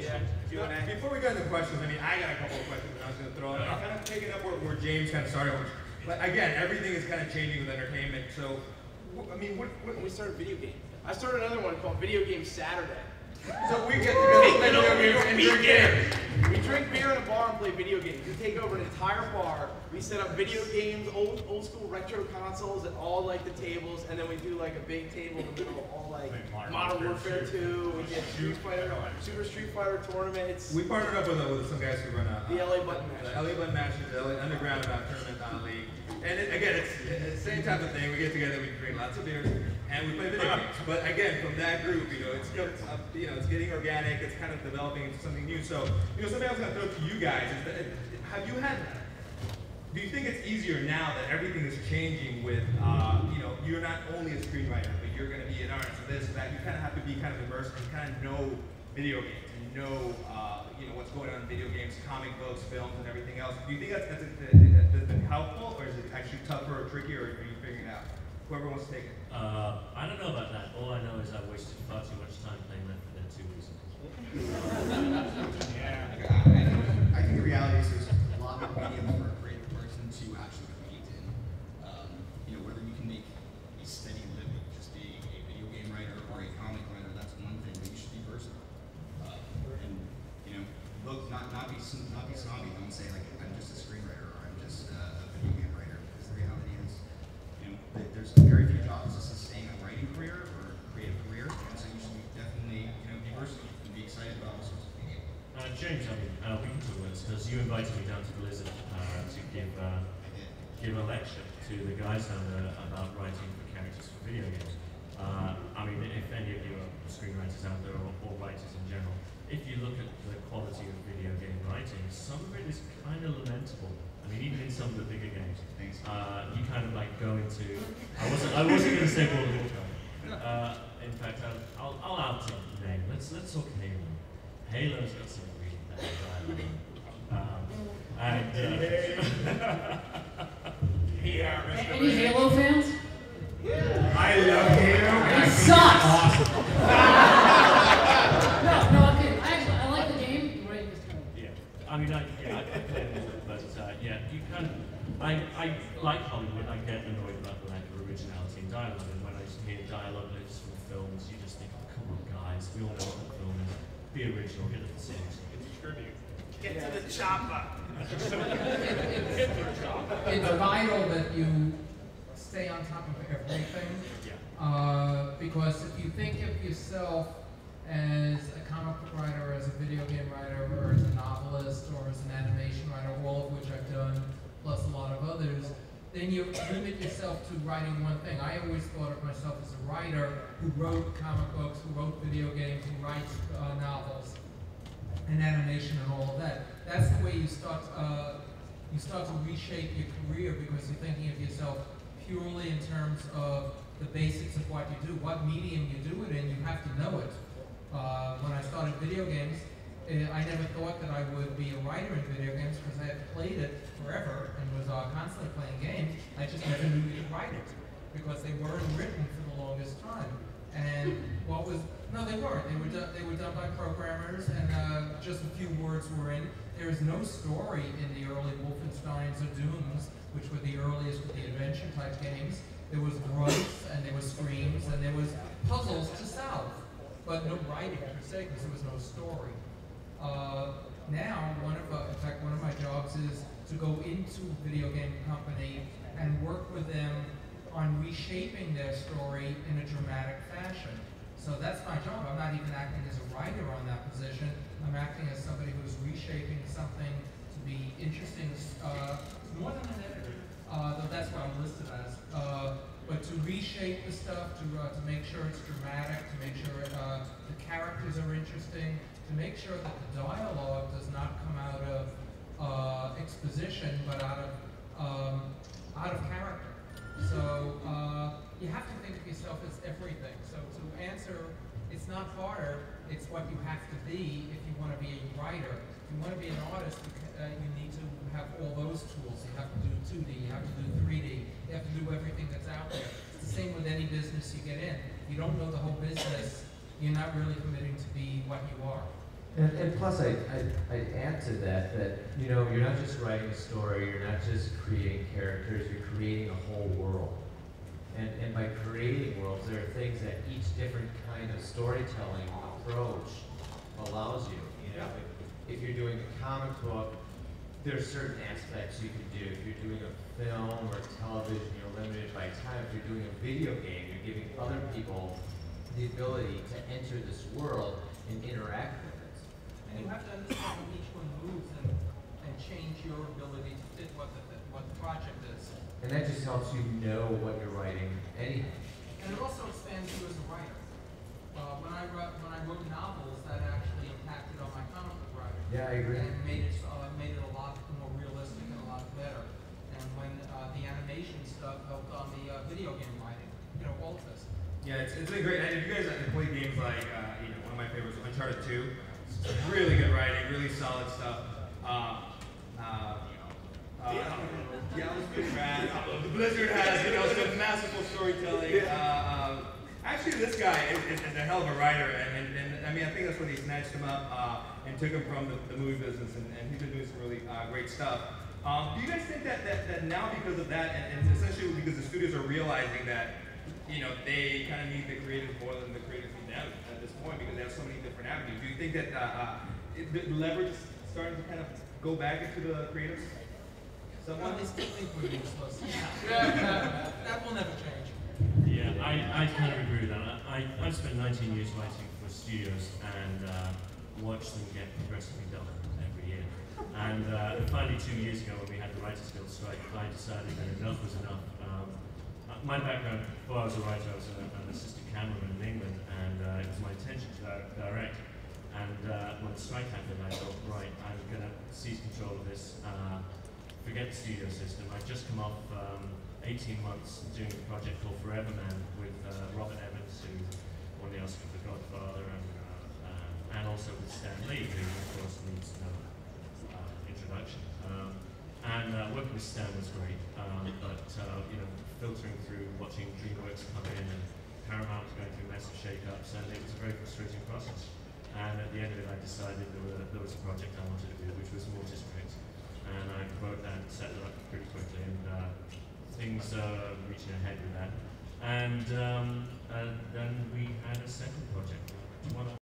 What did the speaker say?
Yeah. Before we go into questions, I mean, I got a couple of questions that I was going to throw in. Kind of picking up where James kind of started. But again, everything is kind of changing with entertainment. So, I mean, what we started video games. I started another one called Video Game Saturday. So we get together and play video games and drink beer. We drink beer in a bar and play video games. We take over an entire bar. We set up video games, old school retro consoles at all like the tables, and then we do like a big table in the middle, all like Modern Warfare 2. We get Super Street Fighter tournaments. We partnered up with some guys who run the LA Button Match. The LA Button Match, the LA Underground Tournament League. And again, it's the same type of thing. We get together, we drink lots of beers, and we play video games. But again, from that group, it's getting organic. It's kind of developing into something new. So, something I was going to throw to you guys is that do you think it's easier now that everything is changing with, you're not only a screenwriter, but you're going to be an artist of this or that. You kind of have to be kind of immersed and kind of know video games and know, what's going on in video games, comic books, films, and everything else. Do you think that's been helpful, or is it actually tougher or trickier, or are you figuring it out? Whoever wants to take it. I don't know about that. All I know is I wasted far too much time playing Left 4 Dead 2 recently. I think the reality is there's a lot of medium for a creative person to actually compete in. Whether you can make a steady living just being a video game writer or a comic writer, that's one thing, but you should be versatile. Look, not be snobby. Don't say like I'm just a screenwriter or I'm just a video game writer. Because the reality is, there's very few jobs to sustain a writing career or a creative career, and so you should definitely be versatile and be excited about all sorts of things. James, we can talk about this because you invited me down to Blizzard to give a lecture to the guys down there about writing for characters for video games. If any of you are screenwriters out there or writers in general, if you look at the quality of video game writing, some of it is kind of lamentable. Even in some of the bigger games, you kind of like go into. I wasn't going to say World of Warcraft. In fact, I'll out the name. Let's talk Halo. Halo's got some really bad dialogue. Any Halo fans? Yeah. I love Halo. It sucks. Awesome. No, okay. I like the game. Right? Yeah. I play it, but you kind of. I like Hollywood. I get annoyed about the lack of originality in dialogue, and when I hear dialogue lists from films, you just think, oh, come on, guys, we all know what the film is. Be original, get it to scenes. It's tribute. Get to the chopper. It's vital that you stay on top of everything, because if you think of yourself as a comic book writer, as a video game writer, or as a novelist, or as an animation writer, all of which I've done, plus a lot of others, then you limit yourself to writing one thing. I always thought of myself as a writer who wrote comic books, who wrote video games, who writes novels, and animation and all of that. That's the way you start to reshape your career, because you're thinking of yourself purely in terms of the basics of what you do, what medium you do it in. You have to know it. When I started video games, I never thought that I would be a writer in video games because I had played it forever and was constantly playing games. I just never knew you could write it because they weren't written for the longest time. And they weren't. They were done by programmers, and just a few words were in. There is no story in the early Wolfensteins or Dooms, which were the earliest of the adventure type games. There was grunts, and there was screams, and there was puzzles to solve, but no writing per se, because there was no story. Now, in fact, one of my jobs is to go into a video game company and work with them on reshaping their story in a dramatic fashion. So that's my job. I'm not even acting as a writer on that position. I'm acting as somebody who's reshaping something to be interesting, more than an editor, though that's what I'm listed as. But to reshape the stuff, to make sure it's dramatic, to make sure the characters are interesting, to make sure that the dialogue does not come out of exposition, but out of character. So you have to think of yourself as everything. So to answer, it's not harder, it's what you have to be if you want to be a writer. If you want to be an artist, you need to have all those tools. You have to do 2D, you have to do 3D, you have to do everything that's out there. It's the same with any business you get in. If you don't know the whole business, you're not really committing to be what you are. And plus, I'd add to that, you know, you're not just writing a story, you're not just creating characters, you're creating a whole world. And by creating worlds, there are things that each different kind of storytelling approach allows you. You know, if you're doing a comic book, there's certain aspects you can do. If you're doing a film or television, you're limited by time. If you're doing a video game, you're giving other people the ability to enter this world and interact with it. And you have to understand how each one moves and change your ability to fit what the project is. And that just helps you know what you're writing anyhow. And it also expands you as a writer. When I wrote novels, that actually impacted on my comic book writing. Yeah, I agree. And made it a lot more realistic and a lot better. And when the animation stuff helped on the video game writing, you know, all of this. Yeah, it's been great. And if you guys have played games like, you know, one of my favorites, Uncharted 2, really good writing, really solid stuff. It was pretty rad. Blizzard has, you know, some masterful storytelling. Actually, this guy is a hell of a writer, and I mean, I think that's when he snatched him up and took him from the movie business, and he's been doing some really great stuff. Do you guys think that now, because of that, and essentially because the studios are realizing that, you know, they kind of need the creatives more than the creatives need them at this point because they have so many different avenues, do you think that the leverage is starting to kind of go back into the creatives? Well, they still think we're useless. That will never change. Yeah, I kind of agree with that. I've spent 19 years writing for studios and watched them get progressively dumber every year. And finally 2 years ago when we had the Writers Guild strike, I decided that enough was enough. My background, before I was a writer, I was an assistant cameraman in England, and it was my intention to direct. And when the strike happened, I thought, right, I'm going to seize control of this. Forget the studio system. I'd just come off 18 months doing a project called Forever Man with Robert Evans, who won the Oscar for Godfather, and also with Stan Lee, who of course needs no introduction. Working with Stan was great, but you know, filtering through, watching DreamWorks come in, and Paramount was going through massive shake-ups, and it was a very frustrating process. And at the end of it, I decided there was a project I wanted to do, which was Mortis Briggs. And I wrote that and set it up pretty quickly, and things are reaching ahead with that. And then we had a second project.